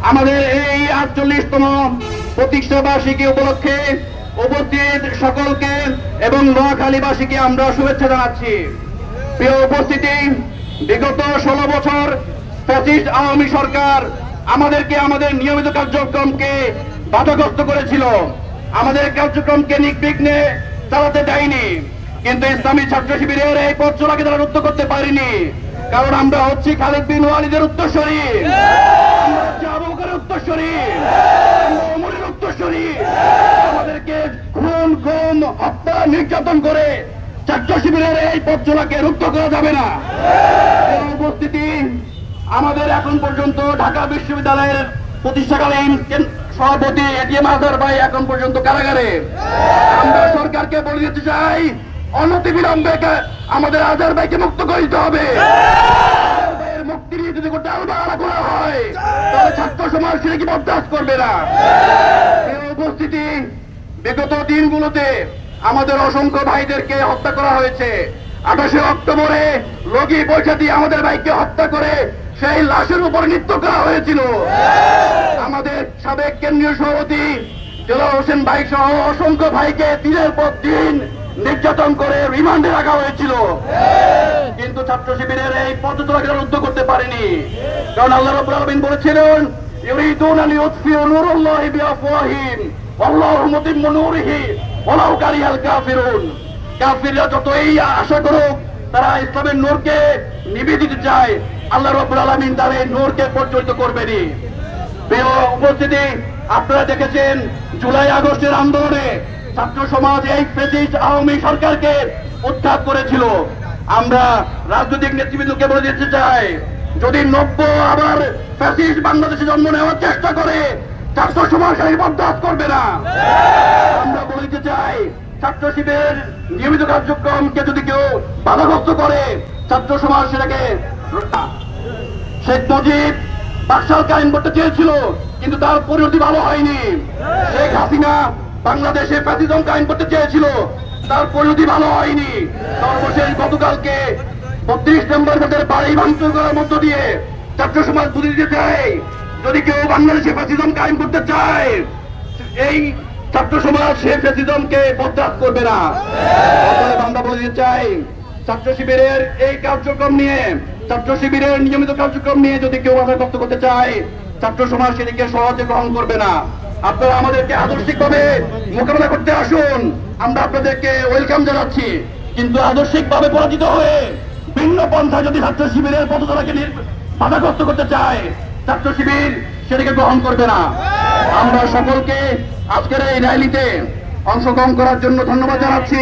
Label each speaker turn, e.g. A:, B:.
A: আমাদের এই 48তম প্রতিষ্ঠা বার্ষিকী উপলক্ষে উপস্থিত সকলকে এবং নোয়াখালীবাসীকে আমরা শুভেচ্ছা জানাচ্ছি। প্রিয় উপস্থিতি, বিগত 16 বছর ফ্যাসিস্ট আওয়ামী সরকার আমাদেরকে আমাদের নিয়মিত কার্যক্রমকে বাধাগ্রস্ত করেছিল, আমাদের কার্যক্রমকে নির্বিঘ্নে চালাতে দেয়নি। কিন্তু ইসলামী ছাত্র শিবিরের এই পথ চলাকে তারা রুদ্ধ করতে পারেনি, কারণ আমরা হচ্ছি খালিদ বিন ওয়ালিদের উত্তরসূরি, আমরা হচ্ছি আবু বকরের উত্তরসূরি, আমরা ওমরের উত্তরসূরি। আমাদেরকে খুন, গুম, হত্যা, নির্যাতন করে ছাত্র শিবিরের এই পথ চলাকে রুদ্ধ করা যাবে না। উপস্থিতি, আমাদের এখন পর্যন্ত ঢাকা বিশ্ববিদ্যালয়ের প্রতিষ্ঠাকালীন সভাপতি এটিএম আজহার ভাই এখন পর্যন্ত কারাগারে। আমরা সরকারকে বলে দিতে চাই, অনতিবিলম্বে আমাদের আজহার ভাইকে মুক্ত করে দিতে হবে। মুক্তি নিয়ে যদি ডালবাড়া করা হয় তাহলে ছাত্র সমাজ সেটা কি বরদাস্ত করবে না। উপস্থিতি, বিগত দিনগুলোতে আমাদের অসংখ্য ভাইদেরকে হত্যা করা হয়েছে। 28শে অক্টোবরে লগি পয়সা দিয়ে আমাদের ভাইকে হত্যা করে সেই লাশের উপর নৃত্য করা হয়েছিল। আমাদের সাবেক কেন্দ্রীয় সভাপতি দেলোয়ার হোসেন ভাই সহ অসংখ্য ভাইকে দিনের পর দিন নির্যাতন করে রিমান্ডে রাখা হয়েছিল। কিন্তু ছাত্র শিবিরের এই পথচলাকে রুদ্ধ করতে পারেনি, কারণ আল্লাহ রাব্বুল আলামিন বলেছিলেন, ইউরিদুনা লিইউতফিউ নূরাল্লাহি বিআফওয়াহিহিম ওয়াল্লাহু মুতিম্মু নূরিহি ওয়ালাউ কারিহাল কাফিরুন। কাফিররা যতই আশা করুক তারা ইসলামের নূরকে নিভিয়ে দিতে চায়, আল্লাহ রাব্বুল আলামিন তার এই নূরকে প্রজ্বলিত করবেনই। প্রিয় উপস্থিতি, আপনারা দেখেছেন জুলাই আগস্টের আন্দোলনে ছাত্র সমাজ এই ফ্যাসিস্ট আওয়ামী সরকারকে উৎখাত করেছিল। আমরা রাজনৈতিক নেতৃবৃন্দকে বলে দিতে চাই, যদি নব্য আবার ফ্যাসিস্ট বাংলাদেশে জন্ম নেওয়ার চেষ্টা করে ছাত্র সমাজ সেই বরদাস্ত করবে না। আমরা বলে দিতে চাই, ছাত্র শিবিরের নিয়মিত কার্যক্রমকে যদি কেউ বাধাগ্রস্ত করে ছাত্র সমাজ সেটাকে। শেখ মুজিব বাকশাল কায়েম করতে চেয়েছিল, কিন্তু তার পরিণতি ভালো হয়নি। শেখ হাসিনা বাংলাদেশে ফ্যাসিজম কায়েম করতে চেয়েছিল, তার পরিণতি ভালো হয়নি। সর্বশেষ গতকালকে 32 নম্বর ভোটের বাড়ি ভাঙচুর করার মধ্য দিয়ে ছাত্র সমাজ বুঝে দিতে চায়, যদি কেউ বাংলাদেশে ফ্যাসিজম কায়েম করতে চায় এই ছাত্র সমাজ সে ফ্যাসিজমকে বরদাস্ত করবে না। আমরা বলে দিতে চাই, ছাত্র শিবিরের এই কার্যক্রম নিয়ে, ছাত্র শিবিরের নিয়মিত কার্যক্রম নিয়ে যদি কেউ বাধাগ্রস্ত করতে চায় ছাত্র সমাজ সেটিকে সহজে গ্রহণ করবে না। আপনারা আমাদেরকে আদর্শিকভাবে মোকাবেলা করতে আসুন, আমরা আপনাদেরকে ওয়েলকাম জানাচ্ছি। কিন্তু আদর্শিকভাবে পরাজিত হয়ে ভিন্ন পন্থা যদি ছাত্র শিবিরের পথচলাকে বাধাগ্রস্ত করতে চায় ছাত্র শিবির সেটাকে গ্রহণ করবে না। আমরা সকলকে আজকের এই র্যালিতে অংশগ্রহণ করার জন্য ধন্যবাদ জানাচ্ছি।